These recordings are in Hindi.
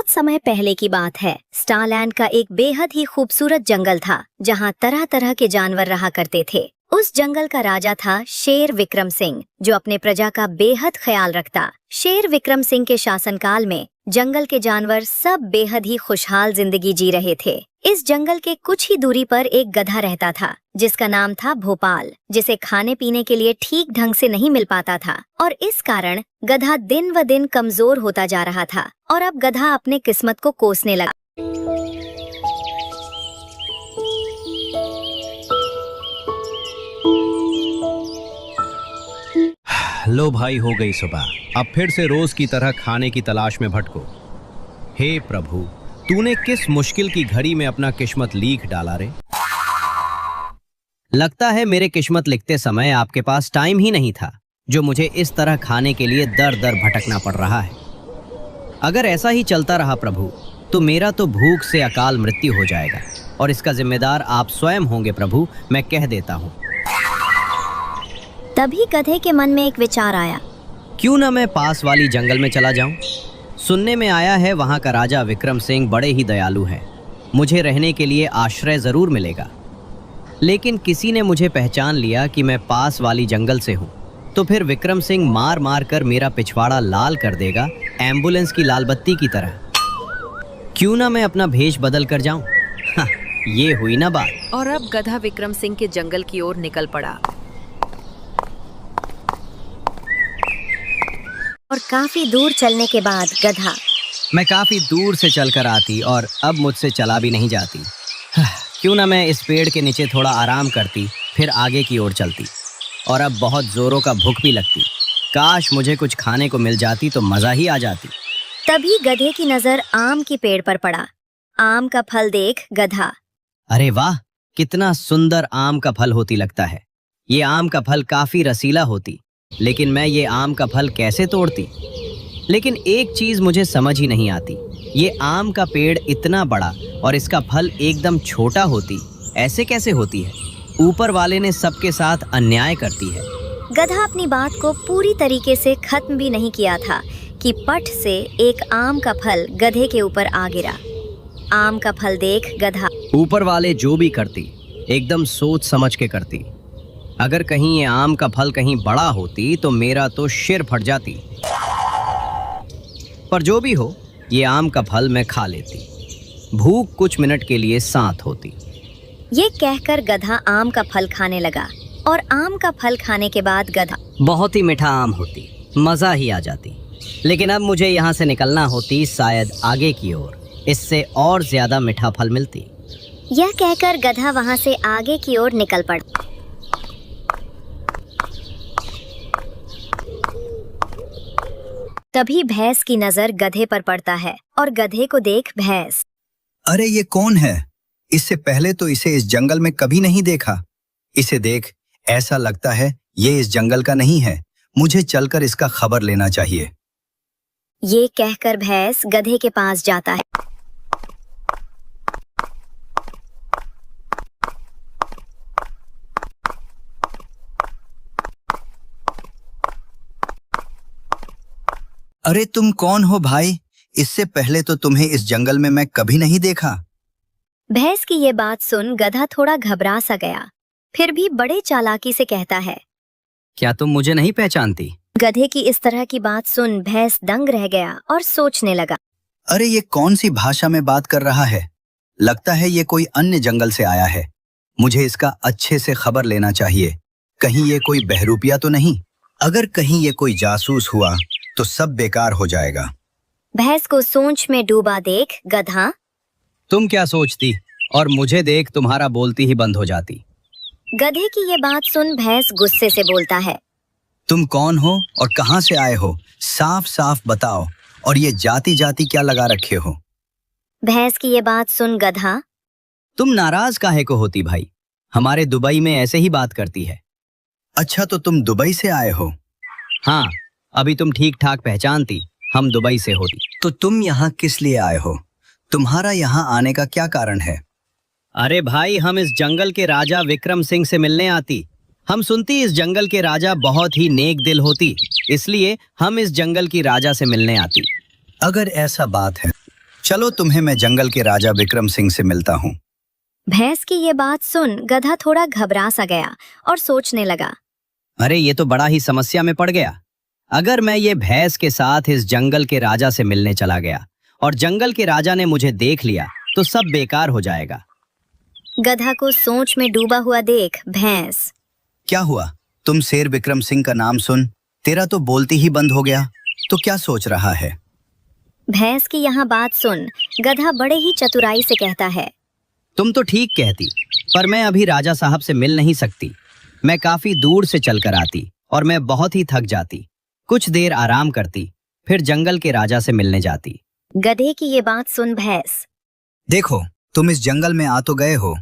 बहुत समय पहले की बात है। स्टारलैंड का एक बेहद ही खूबसूरत जंगल था जहाँ तरह तरह के जानवर रहा करते थे। उस जंगल का राजा था शेर विक्रम सिंह, जो अपने प्रजा का बेहद ख्याल रखता। शेर विक्रम सिंह के शासनकाल में जंगल के जानवर सब बेहद ही खुशहाल जिंदगी जी रहे थे। इस जंगल के कुछ ही दूरी पर एक गधा रहता था जिसका नाम था भोपाल, जिसे खाने पीने के लिए ठीक ढंग से नहीं मिल पाता था और इस कारण गधा दिन व दिन कमजोर होता जा रहा था और अब गधा अपने किस्मत को कोसने लगा। लो भाई, हो गई सुबह। अब फिर से रोज की तरह खाने की तलाश में भटको। हे प्रभु, तूने किस मुश्किल की घड़ी में अपना किस्मत लिख डाला रे। लगता है मेरे किस्मत लिखते समय आपके पास टाइम ही नहीं था, जो मुझे इस तरह खाने के लिए दर दर भटकना पड़ रहा है। अगर ऐसा ही चलता रहा प्रभु, तो मेरा तो भूख से अकाल मृत्यु हो जाएगा और इसका जिम्मेदार आप स्वयं होंगे प्रभु, मैं कह देता हूँ। तभी गधे के मन में एक विचार आया। क्यों ना मैं पास वाली जंगल में चला जाऊं? सुनने में आया है वहां का राजा विक्रम सिंह बड़े ही दयालु हैं। मुझे रहने के लिए आश्रय जरूर मिलेगा। लेकिन किसी ने मुझे पहचान लिया कि मैं पास वाली जंगल से हूं, तो फिर विक्रम सिंह मार मार कर मेरा पिछवाड़ा लाल कर देगा, एम्बुलेंस की लाल बत्ती की तरह। क्यों ना मैं अपना भेष बदल कर जाऊं? हाँ, ये हुई ना बात। और अब गधा विक्रम सिंह के जंगल की ओर निकल पड़ा और काफी दूर चलने के बाद गधा मैं काफी दूर से चलकर आती और अब मुझसे चला भी नहीं जाती। क्यों ना मैं इस पेड़ के नीचे थोड़ा आराम करती, फिर आगे की ओर चलती। और अब बहुत जोरों का भूख भी लगती। काश मुझे कुछ खाने को मिल जाती तो मजा ही आ जाती। तभी गधे की नजर आम की पेड़ पर पड़ा। आम का फल देख गधा, अरे वाह, कितना सुंदर आम का फल होती लगता है। ये आम का फल काफी रसीला होती, लेकिन मैं ये आम का फल कैसे तोड़ती? लेकिन एक चीज मुझे समझ ही नहीं आती, ये आम का पेड़ इतना बड़ा और इसका फल एकदम छोटा होती, ऐसे कैसे होती है? ऊपर वाले ने सबके साथ अन्याय करती है। गधा अपनी बात को पूरी तरीके से खत्म भी नहीं किया था कि पट से एक आम का फल गधे के ऊपर आ गिरा। आम का फल देख गधा, ऊपर वाले जो भी करती एकदम सोच समझ के करती। अगर कहीं ये आम का फल कहीं बड़ा होती तो मेरा तो सिर फट जाती। पर जो भी हो, ये आम का फल मैं खा लेती। भूख कुछ मिनट के लिए शांत होती। ये कहकर गधा आम का फल खाने लगा और आम का फल खाने के बाद गधा, बहुत ही मीठा आम होती, मजा ही आ जाती। लेकिन अब मुझे यहाँ से निकलना होती, शायद आगे की ओर इससे और ज्यादा मीठा फल मिलती। यह कहकर गधा वहाँ से आगे की ओर निकल पड़ा। तभी भैंस की नजर गधे पर पड़ता है और गधे को देख भैंस, अरे ये कौन है? इससे पहले तो इसे इस जंगल में कभी नहीं देखा। इसे देख ऐसा लगता है ये इस जंगल का नहीं है। मुझे चलकर इसका खबर लेना चाहिए। ये कहकर भैंस गधे के पास जाता है। अरे तुम कौन हो भाई? इससे पहले तो तुम्हें इस जंगल में मैं कभी नहीं देखा। भैंस की ये बात सुन गधा थोड़ा घबरा सा गया, फिर भी बड़े चालाकी से कहता है, क्या तुम मुझे नहीं पहचानती? गधे की इस तरह की बात सुन भैंस दंग रह गया और सोचने लगा। अरे ये कौन सी भाषा में बात कर रहा है? लगता है ये कोई अन्य जंगल से आया है। मुझे इसका अच्छे से खबर लेना चाहिए। कहीं ये कोई बहरूपिया तो नहीं? अगर कहीं ये कोई जासूस हुआ तो सब बेकार हो जाएगा। भैंस को सोच में डूबा देख गधा, तुम क्या सोचती और मुझे देख तुम्हारा बोलती ही बंद हो जाती। गधे की ये बात सुन भैंस गुस्से से बोलता है, तुम कौन हो और कहां से आए हो? साफ साफ बताओ। और ये जाति जाति क्या लगा रखे हो? भैंस की ये बात सुन गधा, तुम नाराज काहे को होती भाई? हमारे दुबई में ऐसे ही बात करती है। अच्छा तो तुम दुबई से आए हो? हाँ, अभी तुम ठीक ठाक पहचानती, हम दुबई से होती। तो तुम यहाँ किस लिए आए हो? तुम्हारा यहाँ आने का क्या कारण है? अरे भाई, हम इस जंगल के राजा विक्रम सिंह से मिलने आती। हम सुनती इस जंगल के राजा बहुत ही नेक दिल होती, इसलिए हम इस जंगल की राजा से मिलने आती। अगर ऐसा बात है चलो तुम्हें मैं जंगल के राजा विक्रम सिंह से मिलता हूँ। भैंस की ये बात सुन गधा थोड़ा घबरा सा गया और सोचने लगा। अरे ये तो बड़ा ही समस्या में पड़ गया। अगर मैं ये भैंस के साथ इस जंगल के राजा से मिलने चला गया और जंगल के राजा ने मुझे देख लिया तो सब बेकार हो जाएगा। गधा को सोच में डूबा हुआ देख भैंस। क्या हुआ? तुम शेर विक्रम सिंह का नाम सुन तेरा तो बोलती ही बंद हो गया, तो क्या सोच रहा है? भैंस की यहाँ बात सुन गधा बड़े ही चतुराई से कहता है। तुम तो ठीक कहती, पर मैं अभी राजा साहब से मिल नहीं सकती। मैं काफी दूर से चलकर आती और मैं बहुत ही थक जाती। कुछ देर आराम करती, फिर जंगल के राजा से मिलने जाती। गधे की ये बात सुन भैंस। देखो, तुम इस जंगल में आ तो गए हो,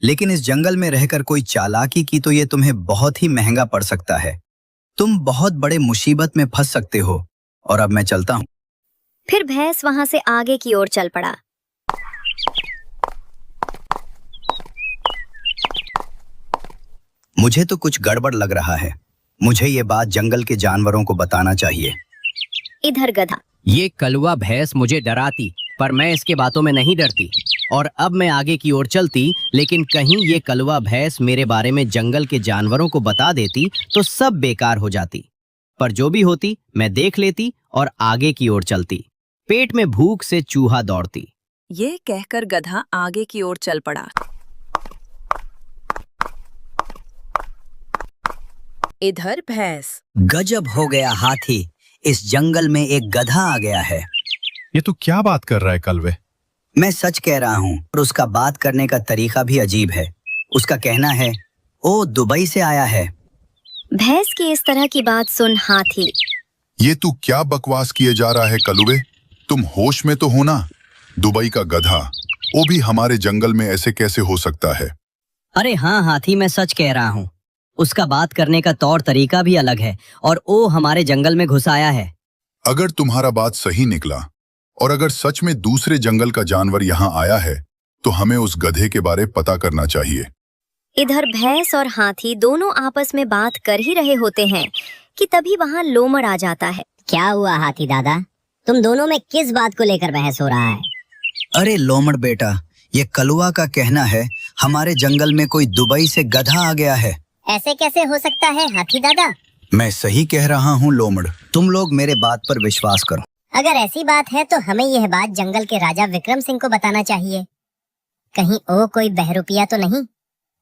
लेकिन इस जंगल में रहकर कोई चालाकी की तो ये तुम्हें बहुत ही महंगा पड़ सकता है। तुम बहुत बड़े मुसीबत में फंस सकते हो। और अब मैं चलता हूँ। फिर भैंस वहां से आगे की ओर चल पड़ा। मुझे तो कुछ गड़बड़ लग रहा है। मुझे ये बात जंगल के जानवरों को बताना चाहिए। इधर गधा। ये कलवा भैंस मुझे डराती, पर मैं इसके बातों में नहीं डरती। और अब मैं आगे की ओर चलती, लेकिन कहीं ये कलवा भैंस मेरे बारे में जंगल के जानवरों को बता देती तो सब बेकार हो जाती। पर जो भी होती मैं देख लेती और आगे की ओर चलती। पेट में भूख से चूहा दौड़ती। ये कहकर गधा आगे की ओर चल पड़ा। इधर भैंस। गजब हो गया हाथी, इस जंगल में एक गधा आ गया है। ये तू क्या बात कर रहा है कलवे? मैं सच कह रहा हूँ, और उसका बात करने का तरीका भी अजीब है। उसका कहना है ओ दुबई से आया है। भैंस की इस तरह की बात सुन हाथी। ये तू क्या बकवास किए जा रहा है कलवे? तुम होश में तो हो ना? दुबई का गधा, वो भी हमारे जंगल में ऐसे कैसे हो सकता है? अरे हाँ हाथी, मैं सच कह रहा हूँ। उसका बात करने का तौर तरीका भी अलग है और वो हमारे जंगल में घुस आया है। अगर तुम्हारा बात सही निकला और अगर सच में दूसरे जंगल का जानवर यहाँ आया है तो हमें उस गधे के बारे पता करना चाहिए। इधर भैंस और हाथी दोनों आपस में बात कर ही रहे होते हैं कि तभी वहाँ लोमड़ आ जाता है। क्या हुआ हाथी दादा, तुम दोनों में किस बात को लेकर बहस हो रहा है? अरे लोमड़ बेटा, ये कलुआ का कहना है हमारे जंगल में कोई दुबई से गधा आ गया है। ऐसे कैसे हो सकता है हाथी दादा? मैं सही कह रहा हूँ लोमड़, तुम लोग मेरे बात पर विश्वास करो। अगर ऐसी बात है तो हमें यह बात जंगल के राजा विक्रम सिंह को बताना चाहिए। कहीं वो कोई बहरूपिया तो नहीं?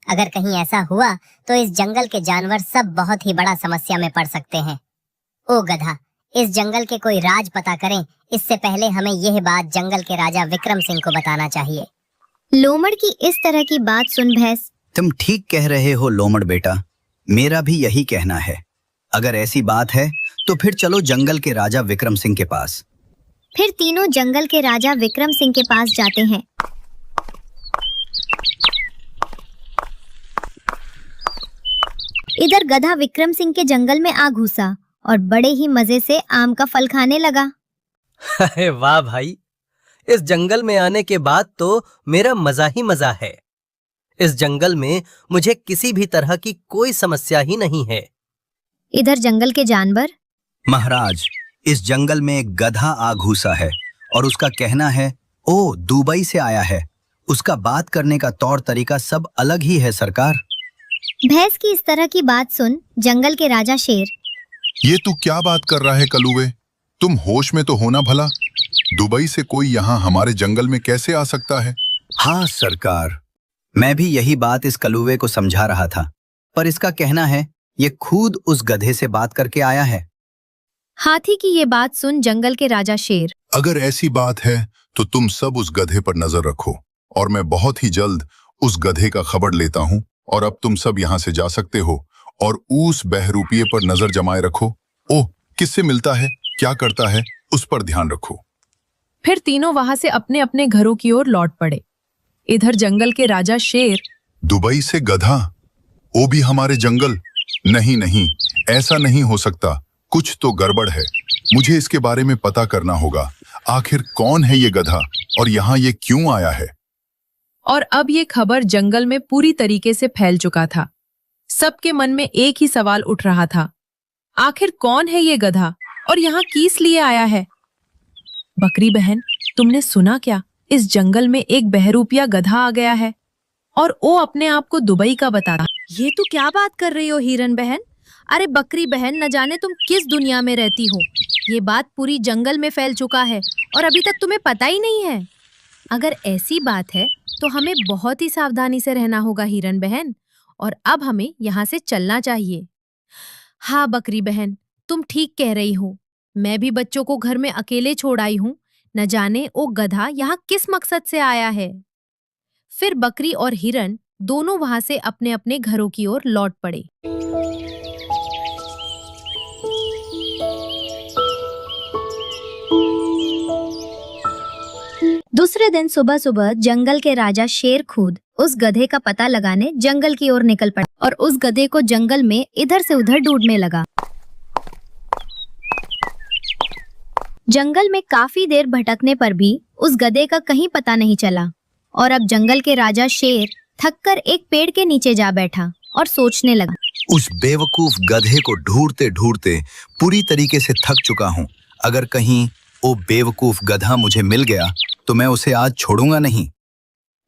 अगर कहीं ऐसा हुआ तो इस जंगल के जानवर सब बहुत ही बड़ा समस्या में पड़ सकते हैं। ओ गधा, इस जंगल के कोई राज पता करें, इससे पहले हमें यह बात जंगल के राजा विक्रम सिंह को बताना चाहिए। लोमड़ की इस तरह की बात सुन भैंस। तुम ठीक कह रहे हो लोमड़ बेटा, मेरा भी यही कहना है। अगर ऐसी बात है तो फिर चलो जंगल के राजा विक्रम सिंह के पास। फिर तीनों जंगल के राजा विक्रम सिंह के पास जाते हैं। इधर गधा विक्रम सिंह के जंगल में आ घुसा और बड़े ही मजे से आम का फल खाने लगा। अरे वाह भाई, इस जंगल में आने के बाद तो मेरा मजा ही मजा है। इस जंगल में मुझे किसी भी तरह की कोई समस्या ही नहीं है। इधर जंगल के जानवर। महाराज, इस जंगल में एक गधा आ घुसा है और उसका कहना है ओ दुबई से आया है। उसका बात करने का तौर तरीका सब अलग ही है सरकार। भैंस की इस तरह की बात सुन जंगल के राजा शेर। ये तू क्या बात कर रहा है कलुवे? तुम होश में तो होना भला? दुबई से कोई यहाँ हमारे जंगल में कैसे आ सकता है? हाँ सरकार, मैं भी यही बात इस कलुवे को समझा रहा था, पर इसका कहना है ये खुद उस गधे से बात करके आया है। हाथी की ये बात सुन जंगल के राजा शेर। अगर ऐसी बात है तो तुम सब उस गधे पर नजर रखो और मैं बहुत ही जल्द उस गधे का खबर लेता हूँ। और अब तुम सब यहाँ से जा सकते हो और उस बहरूपिये पर नजर जमाए रखो। ओह, किससे मिलता है, क्या करता है, उस पर ध्यान रखो। फिर तीनों वहां से अपने अपने घरों की ओर लौट पड़े। इधर जंगल के राजा शेर। दुबई से गधा, वो भी हमारे जंगल? नहीं नहीं, ऐसा नहीं हो सकता। कुछ तो गड़बड़ है। मुझे इसके बारे में पता करना होगा। आखिर कौन है ये गधा और यहाँ ये क्यों आया है? और अब ये खबर जंगल में पूरी तरीके से फैल चुका था। सबके मन में एक ही सवाल उठ रहा था, आखिर कौन है ये गधा और यहाँ किस लिए आया है? बकरी बहन, तुमने सुना क्या? इस जंगल में एक बहरूपिया गधा आ गया है और वो अपने आप को दुबई का बता रहा। ये तू क्या बात कर रही हो हिरन बहन? अरे बकरी बहन, न जाने तुम किस दुनिया में रहती हो। ये बात पूरी जंगल में फैल चुका है और अभी तक तुम्हें पता ही नहीं है। अगर ऐसी बात है तो हमें बहुत ही सावधानी से रहना होगा हिरन बहन, और अब हमें यहाँ से चलना चाहिए। हाँ बकरी बहन, तुम ठीक कह रही हो। मैं भी बच्चों को घर में अकेले छोड़ आई हूँ। न जाने वो गधा यहाँ किस मकसद से आया है। फिर बकरी और हिरन दोनों वहां से अपने अपने घरों की ओर लौट पड़े। दूसरे दिन सुबह सुबह जंगल के राजा शेर खुद उस गधे का पता लगाने जंगल की ओर निकल पड़ा और उस गधे को जंगल में इधर से उधर ढूंढने लगा। जंगल में काफी देर भटकने पर भी उस गधे का कहीं पता नहीं चला और अब जंगल के राजा शेर थककर एक पेड़ के नीचे जा बैठा और सोचने लगा। उस बेवकूफ गधे को ढूंढते ढूंढते पूरी तरीके से थक चुका हूँ। अगर कहीं वो बेवकूफ गधा मुझे मिल गया तो मैं उसे आज छोड़ूंगा नहीं।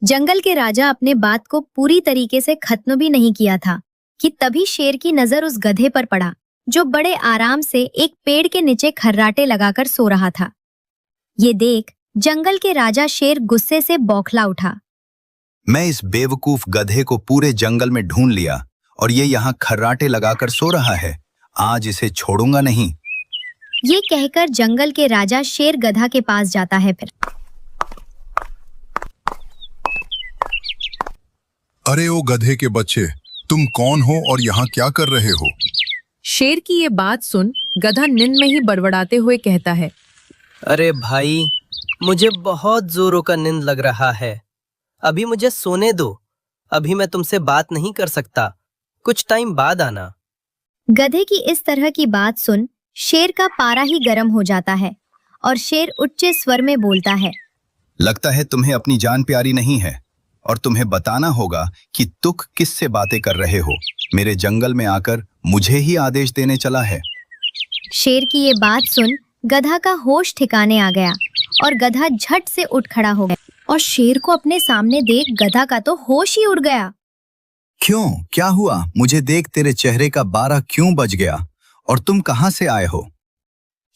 जंगल के राजा अपने बात को पूरी तरीके से खत्म भी नहीं किया था कि तभी शेर की नजर उस गधे पर पड़ा जो बड़े आराम से एक पेड़ के नीचे खर्राटे लगाकर सो रहा था। ये देख जंगल के राजा शेर गुस्से से बौखला उठा। मैं इस बेवकूफ गधे को पूरे जंगल में ढूंढ लिया और ये यहाँ खर्राटे लगाकर सो रहा है। आज इसे छोड़ूंगा नहीं। ये कहकर जंगल के राजा शेर गधा के पास जाता है। फिर अरे ओ गधे के बच्चे, तुम कौन हो और यहाँ क्या कर रहे हो? शेर की ये बात सुन गधा नींद में ही बड़बड़ाते हुए कहता है। अरे भाई, मुझे बहुत जोरों का नींद लग रहा है। अभी मुझे सोने दो। अभी मैं तुमसे बात नहीं कर सकता। कुछ टाइम बाद आना। गधे की इस तरह की बात सुन शेर का पारा ही गर्म हो जाता है और शेर उच्च स्वर में बोलता है। लगता है तुम्हें अपनी जान प्यारी नहीं है और तुम्हें बताना होगा कि तुक किससे बातें कर रहे हो। मेरे जंगल में आकर मुझे ही आदेश देने चला है। शेर की ये बात सुन गधा का होश ठिकाने आ गया और गधा झट से उठ खड़ा हो गया और शेर को अपने सामने देख गधा का तो होश ही उड़ गया। क्यों, क्या हुआ? मुझे देख तेरे चेहरे का 12 क्यों बज गया और तुम कहाँ से आए हो?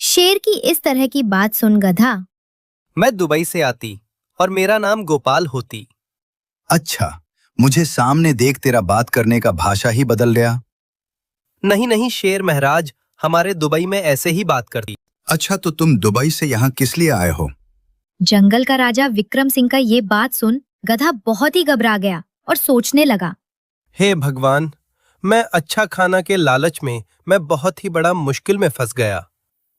शेर की इस तरह की बात सुन गधा। मैं दुबई से आती और मेरा नाम गोपाल होती। अच्छा, मुझे सामने देख तेरा बात करने का भाषा ही बदल गया। नहीं नहीं शेर महाराज, हमारे दुबई में ऐसे ही बात करती। अच्छा, तो तुम दुबई से यहाँ किस लिए आए हो? जंगल का राजा विक्रम सिंह का ये बात सुन गधा बहुत ही घबरा गया और सोचने लगा। हे भगवान, मैं अच्छा खाना के लालच में मैं बहुत ही बड़ा मुश्किल में फंस गया।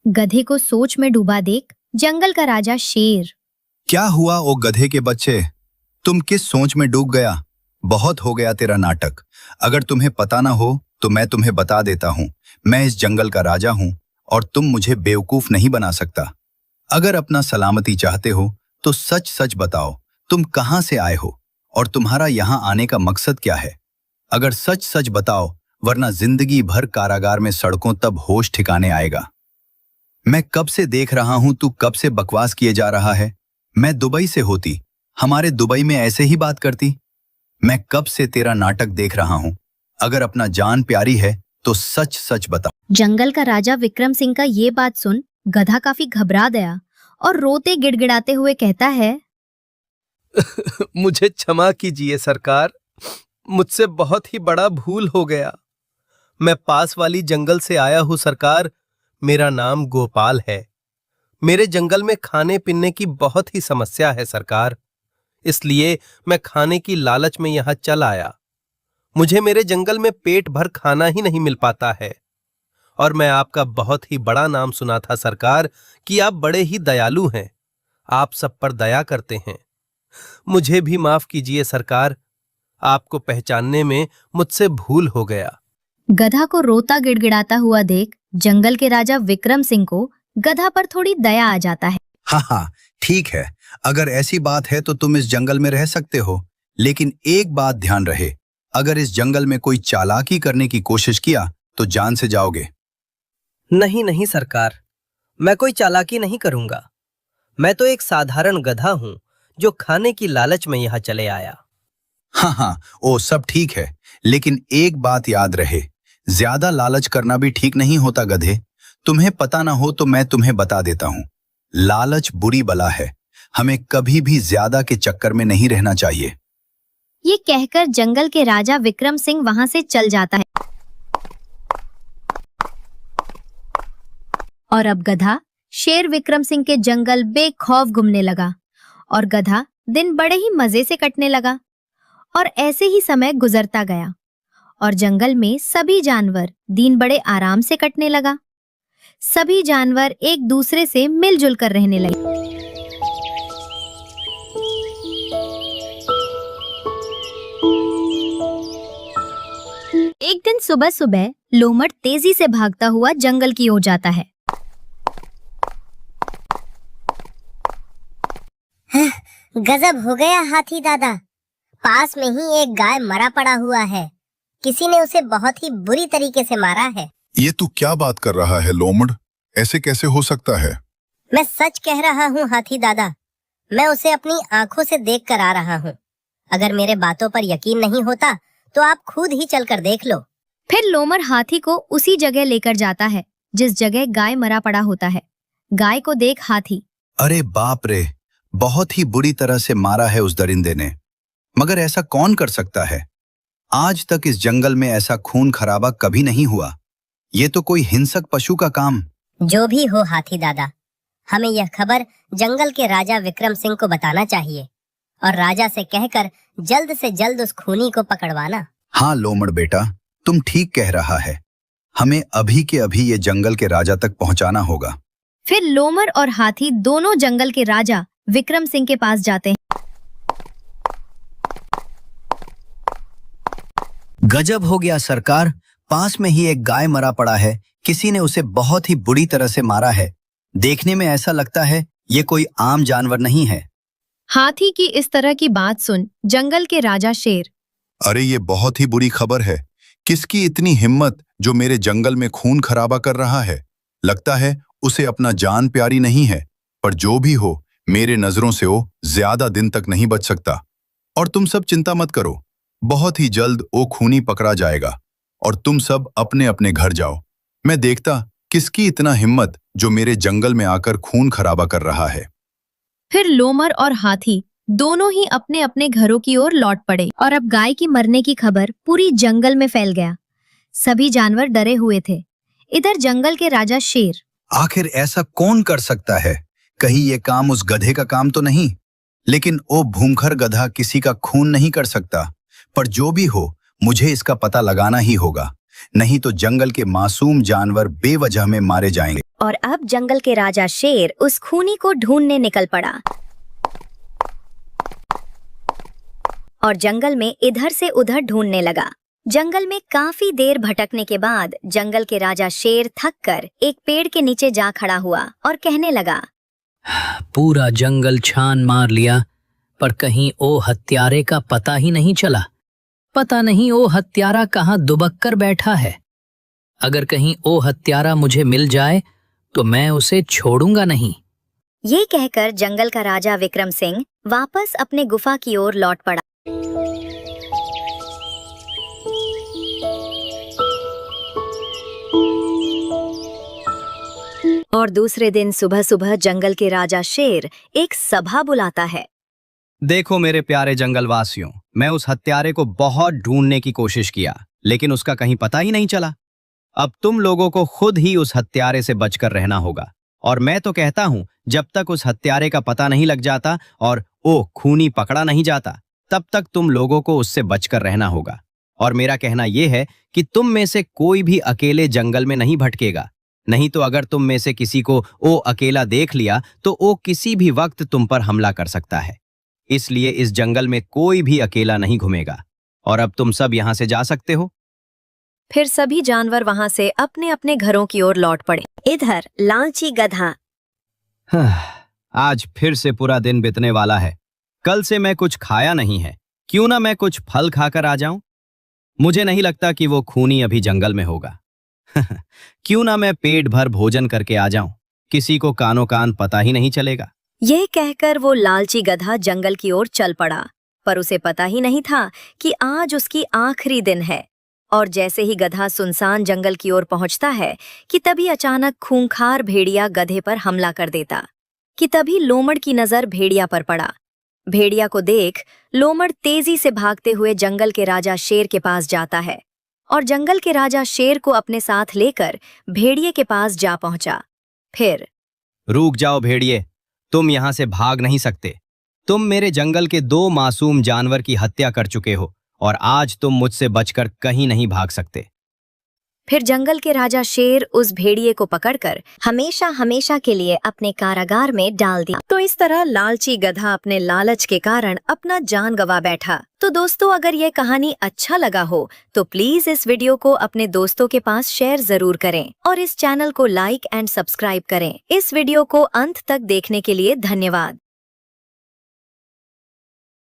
गधे को सोच में डूबा देख जंगल का राजा शेर। क्या हुआ ओ गधे के बच्चे? तुम किस सोच में डूब गया? बहुत हो गया तेरा नाटक। अगर तुम्हें पता ना हो तो मैं तुम्हें बता देता हूँ। मैं इस जंगल का राजा हूँ और तुम मुझे बेवकूफ नहीं बना सकता। अगर अपना सलामती चाहते हो तो सच सच बताओ, तुम कहाँ से आए हो और तुम्हारा यहाँ आने का मकसद क्या है? अगर सच सच बताओ, वरना जिंदगी भर कारागार में सड़कों तब होश ठिकाने आएगा। मैं कब से देख रहा हूं तू कब से बकवास किए जा रहा है। मैं दुबई से होती, हमारे दुबई में ऐसे ही बात करती। मैं कब से तेरा नाटक देख रहा हूं। अगर अपना जान प्यारी है तो सच सच बता। जंगल का राजा विक्रम सिंह का ये बात सुन गधा काफी घबरा गया और रोते गिड़गिड़ाते हुए कहता है। मुझे क्षमा कीजिए सरकार, मुझसे बहुत ही बड़ा भूल हो गया। मैं पास वाली जंगल से आया हूं सरकार। मेरा नाम गोपाल है। मेरे जंगल में खाने पीने की बहुत ही समस्या है सरकार, इसलिए मैं खाने की लालच में यहां चल आया। मुझे मेरे जंगल में पेट भर खाना ही नहीं मिल पाता है और मैं आपका बहुत ही बड़ा नाम सुना था सरकार कि आप बड़े ही दयालु हैं, आप सब पर दया करते हैं। मुझे भी माफ कीजिए सरकार, आपको पहचानने में मुझसे भूल हो गया। गधा को रोता गिड़गिड़ाता हुआ देख जंगल के राजा विक्रम सिंह को गधा पर थोड़ी दया आ जाता है। हाँ, ठीक है। अगर ऐसी बात है तो तुम इस जंगल में रह सकते हो, लेकिन एक बात ध्यान रहे, अगर इस जंगल में कोई चालाकी करने की कोशिश किया तो जान से जाओगे। नहीं नहीं सरकार, मैं कोई चालाकी नहीं करूंगा। मैं तो एक साधारण गधा हूँ जो खाने की लालच में यहाँ चले आया। हाँ हाँ, वो सब ठीक है, लेकिन एक बात याद रहे, ज्यादा लालच करना भी ठीक नहीं होता गधे। तुम्हें पता ना हो तो मैं तुम्हें बता देता हूँ, लालच बुरी बला है। हमें कभी भी ज्यादा के चक्कर में नहीं रहना चाहिए। ये कहकर जंगल के राजा विक्रम सिंह वहां से चल जाता है। और अब गधा शेर विक्रम सिंह के जंगल बेखौफ घूमने लगा और गधा दिन बड़े ही मजे से कटने लगा। और ऐसे ही समय गुजरता गया और जंगल में सभी जानवर दिन बड़े आराम से कटने लगा। सभी जानवर एक दूसरे से मिलजुल कर रहने लगे। एक दिन सुबह सुबह लोमड़ तेजी से भागता हुआ जंगल की ओर जाता है। गजब हो गया हाथी दादा, पास में ही एक गाय मरा पड़ा हुआ है। किसी ने उसे बहुत ही बुरी तरीके से मारा है। ये तू क्या बात कर रहा है लोमड़? ऐसे कैसे हो सकता है? मैं सच कह रहा हूँ हाथी दादा, मैं उसे अपनी आंखों से देख कर आ रहा हूँ। अगर मेरे बातों पर यकीन नहीं होता तो आप खुद ही चलकर देख लो। फिर लोमड़ हाथी को उसी जगह लेकर जाता है जिस जगह गाय मरा पड़ा होता है। गाय को देख हाथी, अरे बाप रे, बहुत ही बुरी तरह से मारा है उस दरिंदे ने। मगर ऐसा कौन कर सकता है? आज तक इस जंगल में ऐसा खून खराबा कभी नहीं हुआ। ये तो कोई हिंसक पशु का काम। जो भी हो हाथी दादा, हमें यह खबर जंगल के राजा विक्रम सिंह को बताना चाहिए और राजा से कहकर जल्द से जल्द उस खूनी को पकड़वाना। हाँ लोमड़ बेटा, तुम ठीक कह रहा है। हमें अभी के अभी ये जंगल के राजा तक पहुंचाना होगा। फिर लोमड़ और हाथी दोनों जंगल के राजा विक्रम सिंह के पास जाते हैं। गजब हो गया सरकार, पास में ही एक गाय मरा पड़ा है। किसी ने उसे बहुत ही बुरी तरह से मारा है। देखने में ऐसा लगता है ये कोई आम जानवर नहीं है। हाथी की इस तरह की बात सुन जंगल के राजा शेर, अरे ये बहुत ही बुरी खबर है। किसकी इतनी हिम्मत जो मेरे जंगल में खून खराबा कर रहा है? लगता है उसे अपना जान प्यारी नहीं है। पर जो भी हो, मेरे नजरों से वो ज्यादा दिन तक नहीं बच सकता। और तुम सब चिंता मत करो, बहुत ही जल्द वो खूनी पकड़ा जाएगा और तुम सब अपने अपने घर जाओ। मैं देखता किसकी इतना हिम्मत जो मेरे जंगल में आकर खून खराबा कर रहा है। फिर लोमड़ और हाथी दोनों ही अपने अपने घरों की ओर लौट पड़े। और अब गाय की मरने की खबर पूरी जंगल में फैल गया। सभी जानवर डरे हुए थे। इधर जंगल के राजा शेर, आखिर ऐसा कौन कर सकता है? कहीं ये काम उस गधे का काम तो नहीं? लेकिन वो भूमखर गधा किसी का खून नहीं कर सकता। पर जो भी हो, मुझे इसका पता लगाना ही होगा, नहीं तो जंगल के मासूम जानवर बेवजह में मारे जाएंगे। और अब जंगल के राजा शेर उस खूनी को ढूंढने निकल पड़ा और जंगल में इधर से उधर ढूंढने लगा। जंगल में काफी देर भटकने के बाद जंगल के राजा शेर थककर एक पेड़ के नीचे जा खड़ा हुआ और कहने लगा, पूरा जंगल छान मार लिया पर कहीं ओ हत्यारे का पता ही नहीं चला। पता नहीं ओ हत्यारा कहाँ दुबक कर बैठा है। अगर कहीं ओ हत्यारा मुझे मिल जाए तो मैं उसे छोड़ूंगा नहीं। ये कहकर जंगल का राजा विक्रम सिंह वापस अपने गुफा की ओर लौट पड़ा। और दूसरे दिन सुबह सुबह जंगल के राजा शेर एक सभा बुलाता है। देखो मेरे प्यारे जंगलवासियों, मैं उस हत्यारे को बहुत ढूंढने की कोशिश किया, लेकिन उसका कहीं पता ही नहीं चला। अब तुम लोगों को खुद ही उस हत्यारे से बचकर रहना होगा। और मैं तो कहता हूं, जब तक उस हत्यारे का पता नहीं लग जाता और वो खूनी पकड़ा नहीं जाता, तब तक तुम लोगों को उससे बचकर रहना होगा। और मेरा कहना यह है कि तुम में से कोई भी अकेले जंगल में नहीं भटकेगा। नहीं तो अगर तुम में से किसी को वो अकेला देख लिया तो वो किसी भी वक्त तुम पर हमला कर सकता है। इसलिए इस जंगल में कोई भी अकेला नहीं घूमेगा। और अब तुम सब यहाँ से जा सकते हो। फिर सभी जानवर वहां से अपने अपने घरों की ओर लौट पड़े। इधर लालची गधा, आज फिर से पूरा दिन बीतने वाला है। कल से मैं कुछ खाया नहीं है, क्यों ना मैं कुछ फल खाकर आ जाऊं। मुझे नहीं लगता कि वो खूनी अभी जंगल में होगा। क्यों ना मैं पेट भर भोजन करके आ जाऊं, किसी को कानो कान पता ही नहीं चलेगा। यह कहकर वो लालची गधा जंगल की ओर चल पड़ा, पर उसे पता ही नहीं था कि आज उसकी आखिरी दिन है। और जैसे ही गधा सुनसान जंगल की ओर पहुंचता है कि तभी अचानक खूंखार भेड़िया गधे पर हमला कर देता। कि तभी लोमड़ की नजर भेड़िया पर पड़ा। भेड़िया को देख लोमड़ तेजी से भागते हुए जंगल के राजा शेर के पास जाता है और जंगल के राजा शेर को अपने साथ लेकर भेड़िए के पास जा पहुंचा। फिर रुक जाओ भेड़िए, तुम यहाँ से भाग नहीं सकते। तुम मेरे जंगल के 2 मासूम जानवर की हत्या कर चुके हो और आज तुम मुझसे बचकर कहीं नहीं भाग सकते। फिर जंगल के राजा शेर उस भेड़िए को पकड़कर हमेशा हमेशा के लिए अपने कारागार में डाल दिया। तो इस तरह लालची गधा अपने लालच के कारण अपना जान गंवा बैठा। तो दोस्तों, अगर ये कहानी अच्छा लगा हो तो प्लीज इस वीडियो को अपने दोस्तों के पास शेयर जरूर करें और इस चैनल को लाइक एंड सब्सक्राइब करें। इस वीडियो को अंत तक देखने के लिए धन्यवाद।